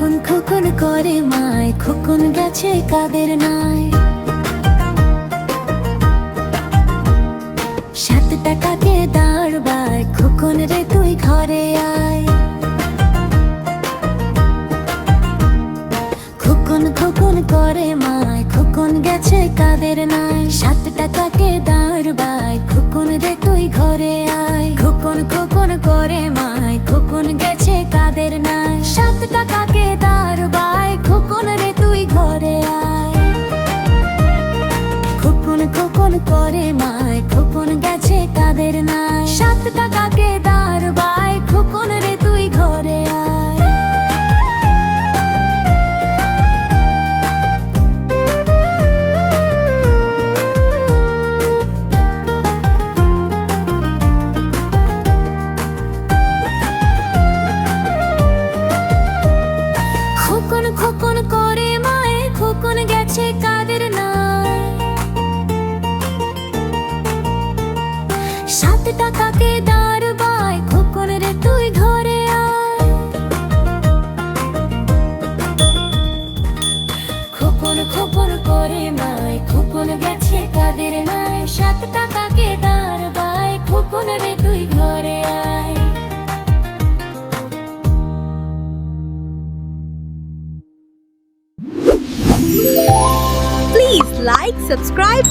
খোকন খোকন করে মায়, খোকন গেছে কাদের নাই। 7 টাকাকে দাঁড়বায়, খোকন রে তুই ঘরে আয়। খোকন খোকন করে মায়, খোকন গেছে কাদের নাই। 7 টাকাকে দাঁড়বায়, খোকন রে তুই ঘরে আয়। খোকন খোকন করে মায়, খোকন গেছে কাদের নাই। 7 টাকাকে দাঁড়বায়, খোকন রে তুই ঘরে আয়। খোকন খোকন করে মায়, খোকন গেছে কাদের নাই। 7 টাকাকে দাঁড়বায়, খোকন রে তুই ঘরে আয়। খোকন খোকন করে মায়ে, খোকন গেছে কাদের নাই। 7 টাকাকে দাঁড়বায়, খোকন রে তুই ঘরে আয়। খোকন খোকন করে মায়, খোকন গেছে কাদের নাই। 7 টাকাকে দাঁড়বায়, খোকন রে তুই ঘরে আয়। Please like, subscribe